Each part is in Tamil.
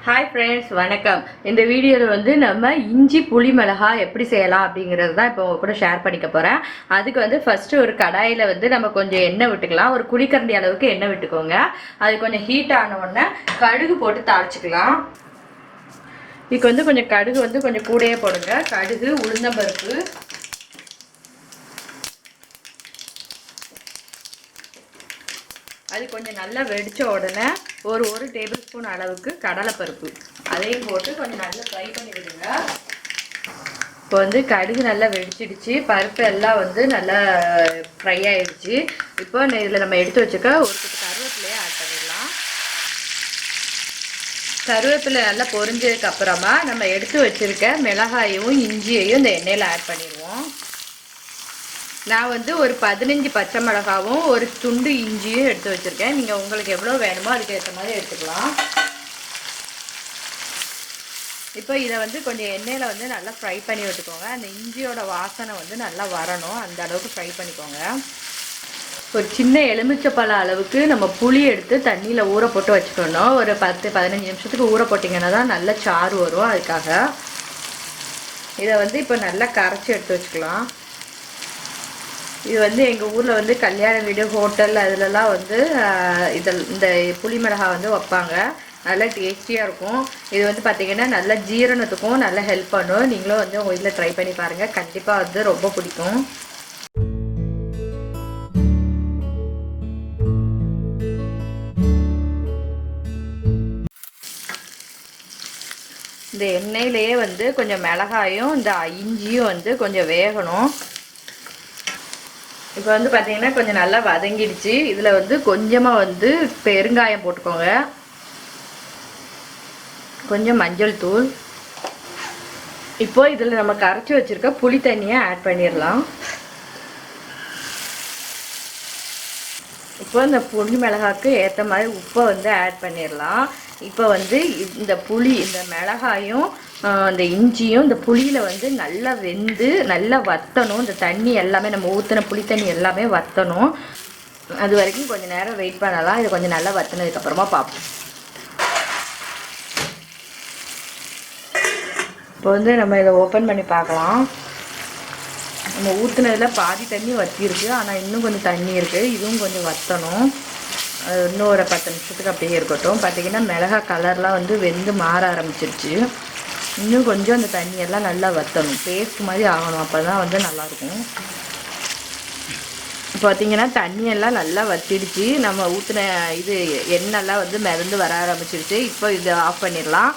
ஹாய் ஃப்ரெண்ட்ஸ், வணக்கம். இந்த வீடியோவில் வந்து நம்ம இஞ்சி புளி மிளகா எப்படி செய்யலாம் அப்படிங்கிறது தான் இப்போ உங்க கூட ஷேர் பண்ணிக்க போகிறேன். அதுக்கு வந்து ஃபஸ்ட்டு ஒரு கடாயில் வந்து நம்ம கொஞ்சம் எண்ணெய் விட்டுக்கலாம். ஒரு குழிக்கரண்டி அளவுக்கு எண்ணெய் விட்டுக்கோங்க. அது கொஞ்சம் ஹீட் ஆன உடனே கடுகு போட்டு தாளிச்சிக்கலாம். இதுக்கு வந்து கொஞ்சம் கடுகு வந்து கொஞ்சம் கூடயே போடுங்க. கடுகு, உளுந்தம்பருப்பு, அது கொஞ்சம் நல்லா வெடித்த உடனே ஒரு டேபிள் ஸ்பூன் அளவுக்கு கடலைப்பருப்பு அதையும் போட்டு கொஞ்சம் நல்லா ஃப்ரை பண்ணி விடுங்க. இப்போ வந்து கடுகு நல்லா வெடிச்சிடுச்சு, பருப்பு எல்லாம் வந்து நல்லா ஃப்ரை ஆயிடுச்சு. இப்போ இதில் நம்ம எடுத்து வச்சுக்க ஒரு குத்து கருவேப்பிலையே ஆட் பண்ணிடலாம். கருவேப்பிலை நல்லா பொரிஞ்சதுக்கு அப்புறமா நம்ம எடுத்து வச்சிருக்க மிளகாயும் இஞ்சியையும் இந்த எண்ணெயில் ஆட் பண்ணிடுவோம். நான் வந்து ஒரு 15 பச்சை மிளகாவும் ஒரு துண்டு இஞ்சியும் எடுத்து வச்சுருக்கேன். நீங்கள் உங்களுக்கு எவ்வளோ வேணுமோ அதுக்கு ஏற்ற மாதிரி எடுத்துக்கலாம். இப்போ இதை வந்து கொஞ்சம் எண்ணெயில் வந்து நல்லா ஃப்ரை பண்ணி விட்டுக்கோங்க. அந்த இஞ்சியோட வாசனை வந்து நல்லா வரணும், அந்த அளவுக்கு ஃப்ரை பண்ணிக்கோங்க. ஒரு சின்ன எலுமிச்சப்பழ அளவுக்கு நம்ம புளி எடுத்து தண்ணியில் ஊற போட்டு வச்சுக்கணும். ஒரு 10-15 நிமிஷத்துக்கு ஊற போட்டிங்கன்னா தான் நல்ல சாறு வரும். அதுக்காக இதை வந்து இப்போ நல்லா கரைச்சி எடுத்து வச்சுக்கலாம். இது வந்து எங்கள் ஊரில் வந்து கல்யாண வீடு, ஹோட்டல் அதிலலாம் வந்து இந்த புளி மிளகாய் வந்து வைப்பாங்க. நல்லா டேஸ்டியாக இருக்கும். இது வந்து பார்த்திங்கன்னா நல்லா ஜீரணத்துக்கும் நல்லா ஹெல்ப் பண்ணும். நீங்களும் வந்து உங்கள் வீட்டில் ட்ரை பண்ணி பாருங்கள், கண்டிப்பாக வந்து ரொம்ப பிடிக்கும். இந்த எண்ணெயிலேயே வந்து கொஞ்சம் மிளகாயும் இந்த இஞ்சியும் வந்து கொஞ்சம் வேகணும். இப்போ வந்து பார்த்தீங்கன்னா கொஞ்சம் நல்லா வதங்கிடுச்சு. இதில் வந்து கொஞ்சமாக வந்து பெருங்காயம் போட்டுக்கோங்க, கொஞ்சம் மஞ்சள் தூள். இப்போ இதில் நம்ம கரைச்சி வச்சுருக்க புளி தண்ணியை ஆட் பண்ணிடலாம். இப்போ இந்த புளி மிளகாய்க்கு ஏற்ற மாதிரி உப்பை வந்து ஆட் பண்ணிடலாம். இப்போ வந்து இந்த புளி, இந்த மிளகாயும் இந்த இஞ்சியும் இந்த புளியில் வந்து நல்லா வெந்து நல்லா வற்றணும். இந்த தண்ணி எல்லாமே நம்ம ஊற்றின புளி தண்ணி எல்லாமே வற்றணும். அது வரைக்கும் கொஞ்சம் நேரம் வெயிட் பண்ணலாம். இது கொஞ்சம் நல்லா வற்றினதுக்கப்புறமா பார்ப்போம். இப்போ வந்து நம்ம இதை ஓப்பன் பண்ணி பார்க்கலாம். நம்ம ஊற்றுனதில் பாதி தண்ணி வற்றிருக்கு, ஆனால் இன்னும் கொஞ்சம் தண்ணி இருக்குது. இதுவும் கொஞ்சம் வற்றணும். அது இன்னும் ஒரு 10 நிமிஷத்துக்கு அப்படியே இருக்கட்டும். பார்த்திங்கன்னா மிளகாய் கலர்லாம் வந்து வெந்து மாற ஆரம்பிச்சிருச்சு. இன்னும் கொஞ்சம் அந்த தண்ணியெல்லாம் நல்லா வற்றணும், பேஸ்ட் மாதிரி ஆகணும், அப்போ தான் வந்து நல்லாயிருக்கும். இப்போ பார்த்திங்கன்னா தண்ணியெல்லாம் நல்லா வற்றிடுச்சு. நம்ம ஊற்றின இது எண்ணெய்லாம் வந்து மிதந்து வர ஆரம்பிச்சிருச்சு. இப்போ இதை ஆஃப் பண்ணிடலாம்.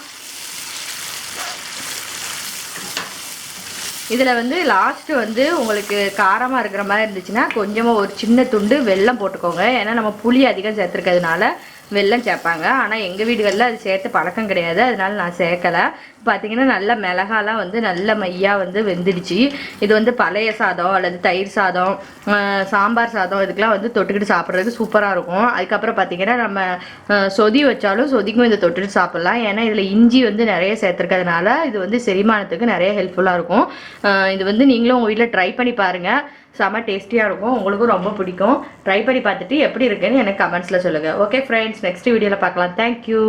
இதில் வந்து லாஸ்ட்டு வந்து உங்களுக்கு காரமாக இருக்கிற மாதிரி இருந்துச்சுன்னா கொஞ்சமாக ஒரு சின்ன துண்டு வெல்லம் போட்டுக்கோங்க. ஏன்னா நம்ம புளி அதிகம் சேர்த்துருக்கிறதுனால வெல்லம் சேர்ப்பாங்க. ஆனால் எங்கள் வீடுகளில் அது சேர்த்து பழக்கம் கிடையாது, அதனால நான் சேர்க்கலை. பார்த்திங்கன்னா நல்ல மிளகாலாம் வந்து நல்ல மையாக வந்து வெந்துடுச்சு. இது வந்து பழைய சாதம் அல்லது தயிர் சாதம், சாம்பார் சாதம் இதுக்கெலாம் வந்து தொட்டுக்கிட்டு சாப்பிட்றதுக்கு சூப்பராக இருக்கும். அதுக்கப்புறம் பார்த்திங்கன்னா நம்ம சொதி வச்சாலும் சொதிக்கும் இதை தொட்டுட்டு சாப்பிட்லாம். ஏன்னா இதில் இஞ்சி வந்து நிறைய சேர்த்துருக்கிறதுனால இது வந்து செரிமானத்துக்கு நிறைய ஹெல்ப்ஃபுல்லாக இருக்கும். இது வந்து நீங்களும் உங்கள் வீட்டில் ட்ரை பண்ணி பாருங்கள், செம்ம டேஸ்டியாக இருக்கும், உங்களுக்கும் ரொம்ப பிடிக்கும். ட்ரை பண்ணி பார்த்துட்டு எப்படி இருக்குன்னு எனக்கு கமெண்ட்ஸில் சொல்லுங்கள். ஓகே ஃப்ரெண்ட்ஸ், நெக்ஸ்ட் வீடியோவில் பார்க்கலாம். தேங்க்யூ.